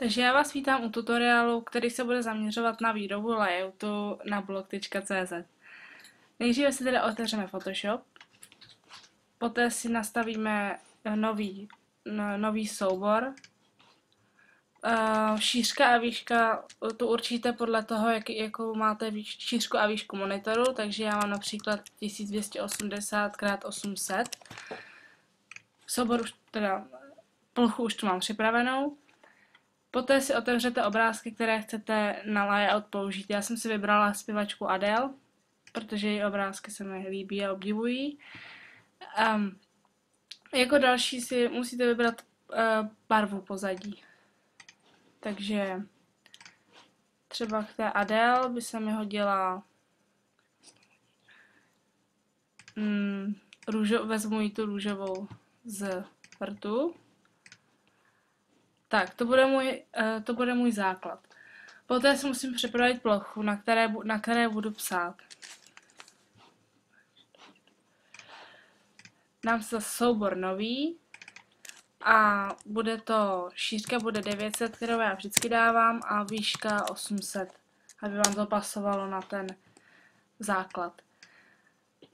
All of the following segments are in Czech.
Takže já vás vítám u tutoriálu, který se bude zaměřovat na výrobu layoutu na blog.cz. Nejdříve si teda otevřeme Photoshop, poté si nastavíme nový soubor. Šířka a výška tu určíte podle toho, jakou máte šířku a výšku monitoru, takže já mám například 1280x800. Soubor už teda, plochu už tu mám připravenou. Poté si otevřete obrázky, které chcete na layout použít. Já jsem si vybrala zpěvačku Adele, protože její obrázky se mi líbí a obdivují. Jako další si musíte vybrat barvu pozadí. Takže třeba k té Adele by se mi hodila vezmu jí tu růžovou z vrtu. Tak, to bude můj základ. Poté si musím připravit plochu, na které budu psát. Dám si soubor nový a šířka bude 900, kterou já vždycky dávám, a výška 800, aby vám to pasovalo na ten základ.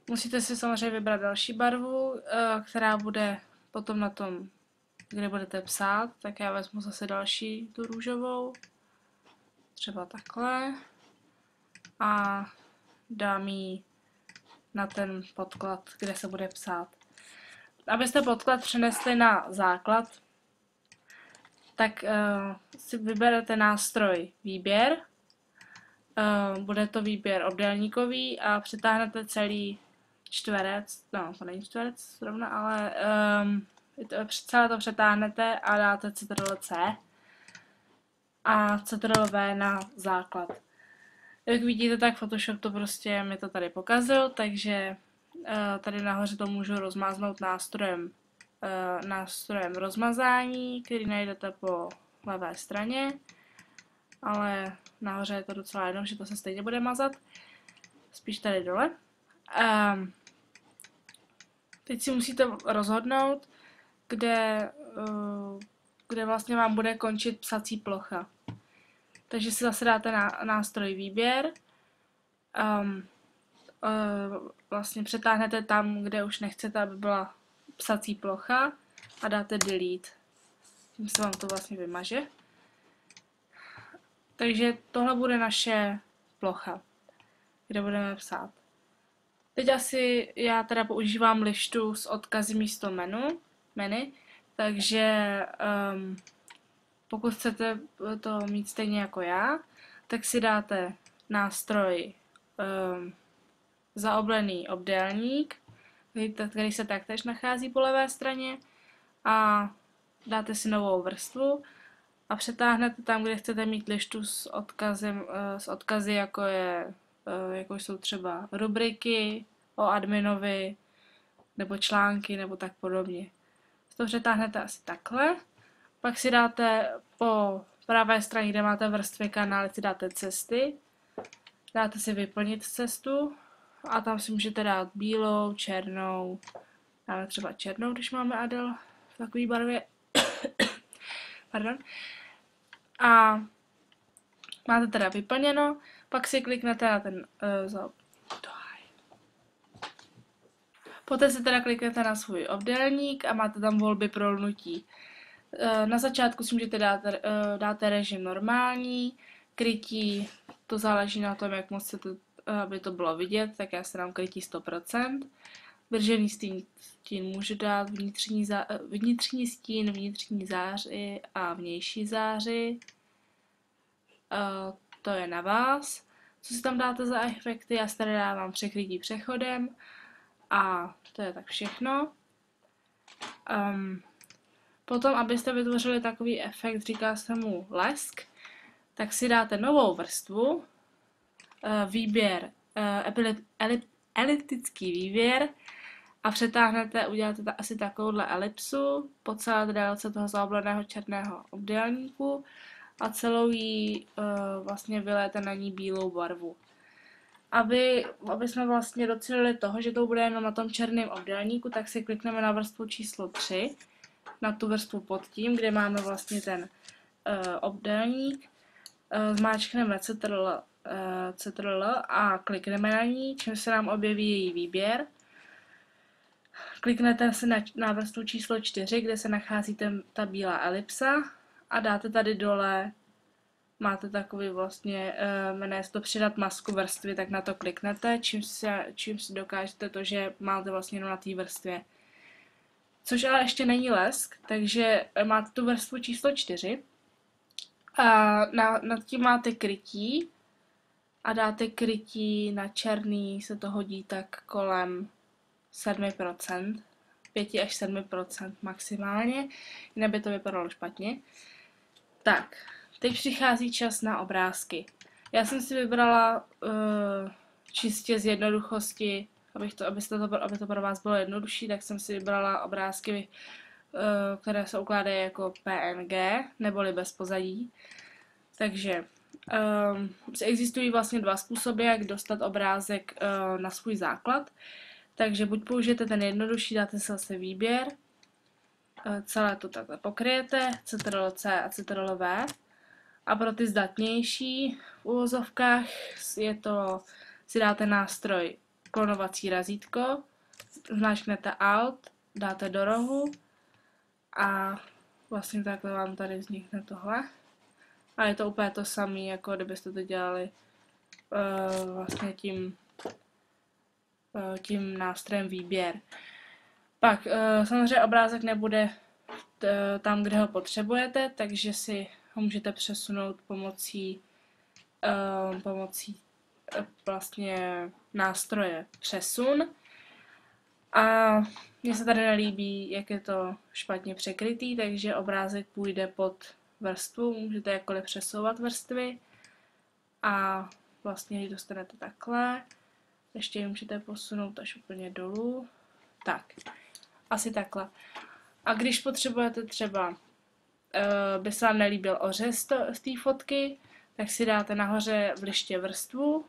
Musíte si samozřejmě vybrat další barvu, která bude potom na tom, kde budete psát, tak já vezmu zase další, tu růžovou, třeba takhle, a dám ji na ten podklad, kde se bude psát. Abyste podklad přenesli na základ, tak si vyberete nástroj výběr, bude to výběr obdélníkový a přitáhnete celý čtverec, no to není čtverec zrovna, ale celé to přetáhnete a dáte Ctrl+C a Ctrl+V na základ. Jak vidíte, tak Photoshop to prostě mi to tady pokazil, takže tady nahoře to můžu rozmáznout nástrojem rozmazání, který najdete po levé straně, ale nahoře je to docela jedno, že to se stejně bude mazat, spíš tady dole. Teď si musíte rozhodnout, kde vlastně vám bude končit psací plocha. Takže si zase dáte nástroj výběr, vlastně přetáhnete tam, kde už nechcete, aby byla psací plocha, a dáte delete. Tím se vám to vlastně vymaže. Takže tohle bude naše plocha, kde budeme psát. Teď asi já teda používám lištu s odkazy místo menu, takže pokud chcete to mít stejně jako já, tak si dáte nástroj zaoblený obdélník, který se taktéž nachází po levé straně, a dáte si novou vrstvu a přetáhnete tam, kde chcete mít lištu s odkazy, jako jsou třeba rubriky o adminovi, nebo články, nebo tak podobně. To přetáhnete asi takhle. Pak si dáte po pravé straně, kde máte vrstvy kanály, si dáte cesty. Dáte si vyplnit cestu a tam si můžete dát bílou, černou. Dáme třeba černou, když máme Adele v takové barvě. Pardon. A máte teda vyplněno, pak si kliknete na ten poté si teda kliknete na svůj obdélník a máte tam volby pro lnutí. Na začátku si můžete dát režim normální, krytí, to záleží na tom, jak moc chcete, aby to bylo vidět, tak já si dám krytí 100%. Držený stín můžu dát, vnitřní stín, vnitřní záři a vnější záři. To je na vás. Co si tam dáte za efekty, já si tady dávám překrytí přechodem a to je tak všechno. Potom, abyste vytvořili takový efekt, říká se mu lesk, tak si dáte novou vrstvu, výběr, eliptický výběr, a přetáhnete, uděláte asi takovouhle elipsu po celé délce toho zaobleného černého obdélníku a celou jí vlastně vyléte na ní bílou barvu. Aby jsme vlastně docílili toho, že to bude jenom na tom černém obdélníku, tak si klikneme na vrstvu číslo 3, na tu vrstvu pod tím, kde máme vlastně ten obdélník, zmáčkneme Ctrl a klikneme na ní, čím se nám objeví její výběr. Kliknete se na vrstvu číslo 4, kde se nachází ta bílá elipsa a dáte tady dole, máte takový vlastně, jmenuje se to přidat masku vrstvy, tak na to kliknete, čím si dokážete to, že máte vlastně jenom na té vrstvě. Což ale ještě není lesk, takže máte tu vrstvu číslo 4 a nad tím máte krytí a dáte krytí na černý, se to hodí tak kolem 7%, 5 až 7% maximálně, jinak by to vypadalo špatně. Tak, teď přichází čas na obrázky. Já jsem si vybrala čistě z jednoduchosti, aby to pro vás bylo jednodušší, tak jsem si vybrala obrázky, které se ukládají jako PNG, neboli bez pozadí. Takže existují vlastně dva způsoby, jak dostat obrázek na svůj základ. Takže buď použijete ten jednodušší, dáte si zase výběr, celé to takhle pokryjete, Ctrl+C a Ctrl+V. A pro ty zdatnější v uvozovkách si dáte nástroj klonovací razítko, zmáčknete Alt, dáte do rohu a vlastně takhle vám tady vznikne tohle. A je to úplně to samé, jako kdybyste to dělali vlastně tím nástrojem výběr. Pak samozřejmě obrázek nebude tam, kde ho potřebujete, takže si ho můžete přesunout pomocí vlastně nástroje přesun. A mně se tady nelíbí, jak je to špatně překrytý, takže obrázek půjde pod vrstvu, můžete jakkoliv přesouvat vrstvy a vlastně ji dostanete takhle. Ještě ji můžete posunout až úplně dolů. Tak, asi takhle. A když potřebujete třeba, by se vám nelíbil ořez z té fotky, tak si dáte nahoře v liště vrstvu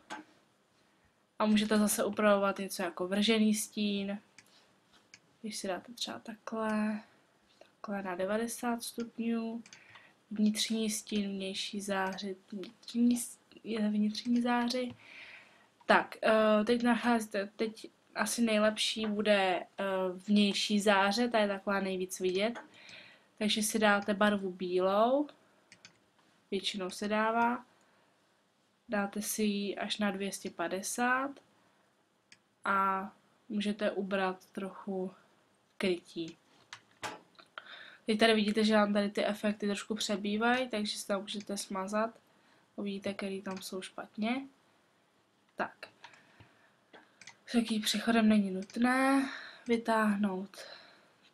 a můžete zase upravovat něco jako vržený stín. Když si dáte třeba takhle na 90 stupňů, vnitřní stín, vnější záři, vnitřní záři. Tak, teď asi nejlepší bude vnější záře, ta je taková nejvíc vidět. Takže si dáte barvu bílou, většinou se dává. Dáte si ji až na 250 a můžete ubrat trochu krytí. Teď tady vidíte, že vám tady ty efekty trošku přebývají, takže si tam můžete smazat. Uvidíte, který tam jsou špatně. Tak. Takým přechodem není nutné vytáhnout,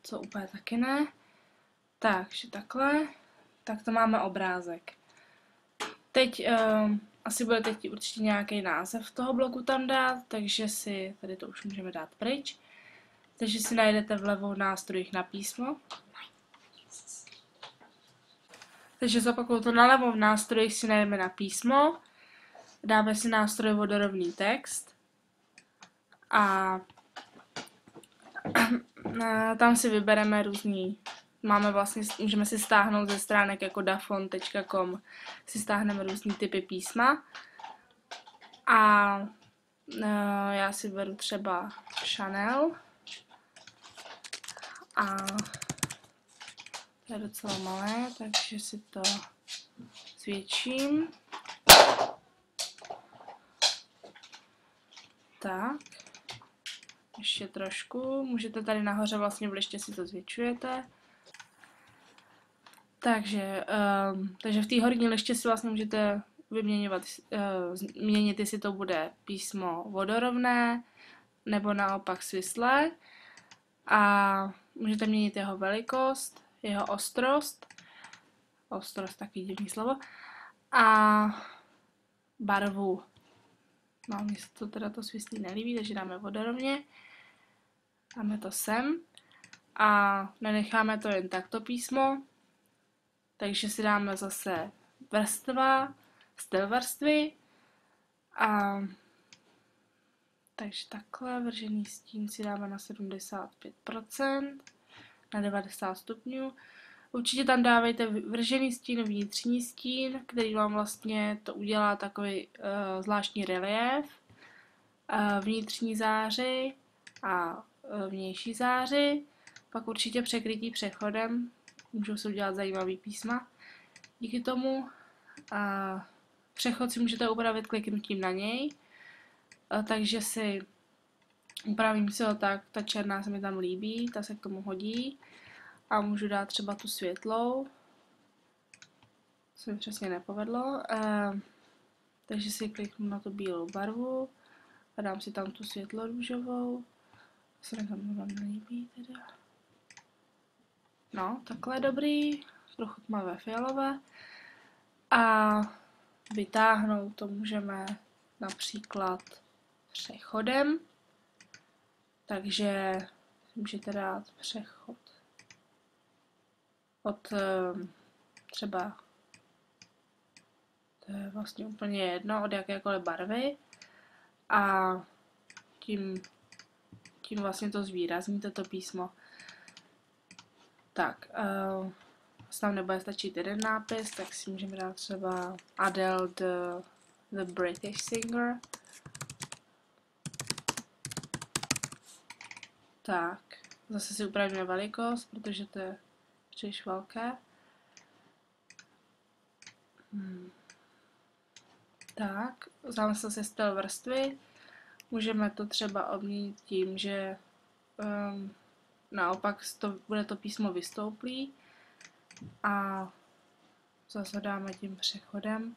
co úplně taky ne. Takže takhle. Tak to máme obrázek. Teď asi budete chtít určitě nějaký název toho bloku tam dát, takže si, tady to už můžeme dát pryč. Takže si najdete vlevo v nástrojích na písmo. Takže zopakuju to nalevo v nástrojích si najdeme na písmo. Dáme si nástroj vodorovný text. A tam si vybereme různý, můžeme si stáhnout ze stránek jako dafont.com, si stáhneme různý typy písma. A já si beru třeba Chanel. A to je docela malé, takže si to zvětším. Tak, ještě trošku, můžete tady nahoře vlastně v liště si to zvětšujete. Takže v té horní liště si vlastně můžete měnit, jestli to bude písmo vodorovné nebo naopak svislé. A můžete měnit jeho velikost, jeho ostrost taky divný slovo, a barvu. No, mně se to teda to svislý nelíbí, takže dáme vodorovně. Dáme to sem a nenecháme to jen takto písmo, takže si dáme zase vrstva, styl vrstvy a takže takhle vržený stín si dáme na 75%, na 90 stupňů. Určitě tam dávejte vržený stín, vnitřní stín, který vám vlastně to udělá takový zvláštní relief, vnitřní záři a vnější záři, pak určitě překrytí přechodem, můžou se udělat zajímavý písma. Díky tomu přechod si můžete upravit kliknutím na něj, takže si upravím si ho tak, ta černá se mi tam líbí, ta se k tomu hodí a můžu dát třeba tu světlou, se mi přesně nepovedlo, takže si kliknu na tu bílou barvu a dám si tam tu světlo růžovou, se mi tam nelíbí teda. No, takhle dobrý, trochu tmavé fialové. A vytáhnout to můžeme například přechodem. Takže můžete dát přechod od třeba, to je vlastně úplně jedno, od jakékoliv barvy. A tím vlastně to zvýrazníte to písmo. Tak, tam nebude stačit jeden nápis, tak si můžeme dát třeba Adele the British Singer. Tak, zase si upravíme velikost, protože to je příliš velké. Tak, dáme se styl vrstvy. Můžeme to třeba obměnit tím, že naopak bude to písmo vystouplý a zase dáme tím přechodem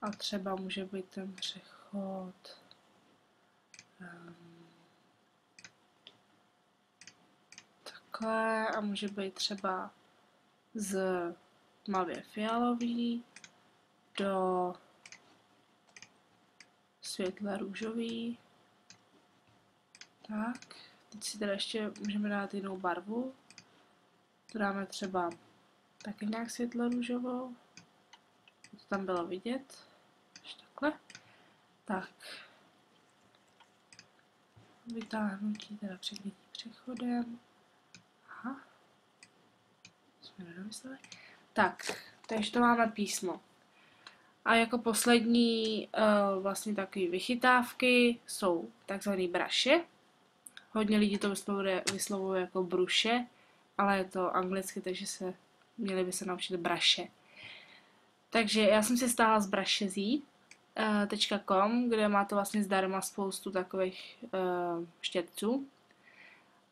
a třeba může být ten přechod takhle a může být třeba z tmavě fialový do světle růžový. Tak, teď si teda ještě můžeme dát jinou barvu. To dáme třeba taky nějak světlo růžovou. To tam bylo vidět. Ještě takhle. Tak. Vytáhnutí, teda překrytí přechodem. Aha. Jsme nedomysleli. Tak, takže to máme písmo. A jako poslední vlastně takové vychytávky jsou takzvané braše. Hodně lidí to vyslovuje jako bruše, ale je to anglicky, takže měli by se naučit braše. Takže já jsem si stáhla z brashezí.com, kde máte vlastně zdarma spoustu takových štětců.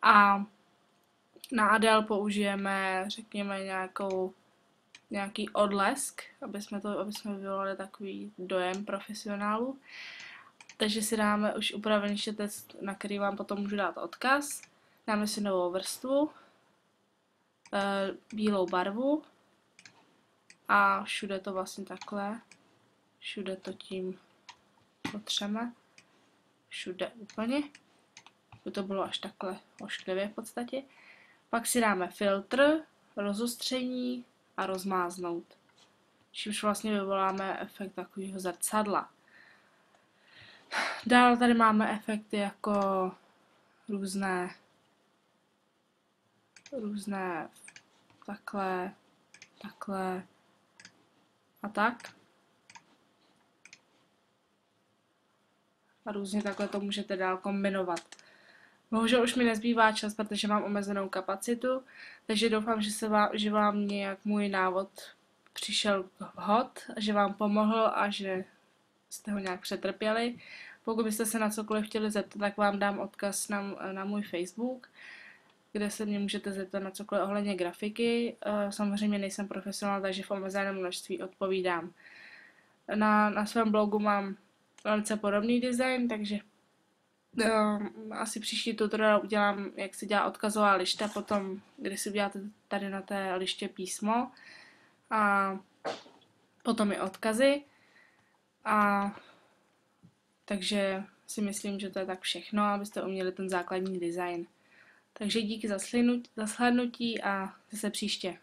A na Adele použijeme, řekněme, nějaký odlesk, aby jsme vyvolali takový dojem profesionálu. Takže si dáme už upravený štětec, na který vám potom můžu dát odkaz. Dáme si novou vrstvu, bílou barvu a všude to vlastně takhle, všude to tím potřeme, všude úplně, by to bylo až takhle ošklivě v podstatě. Pak si dáme filtr, rozostření a rozmáznout, čímž vlastně vyvoláme efekt takového zrcadla. Dál tady máme efekty jako různé takhle a tak. A různě takhle to můžete dál kombinovat. Bohužel už mi nezbývá čas, protože mám omezenou kapacitu, takže doufám, že vám nějak můj návod přišel vhod, že vám pomohl a že jste ho nějak přetrpěli. Pokud byste se na cokoliv chtěli zeptat, tak vám dám odkaz na můj Facebook, kde se mě můžete zeptat na cokoliv ohledně grafiky. Samozřejmě nejsem profesionál, takže v omezeném množství odpovídám. Na svém blogu mám velice podobný design, takže asi příští tutoriál udělám, jak se dělá odkazová lišta, potom, kdy si uděláte tady na té liště písmo a potom i odkazy. Takže si myslím, že to je tak všechno, abyste uměli ten základní design. Takže díky za shlédnutí a zase příště.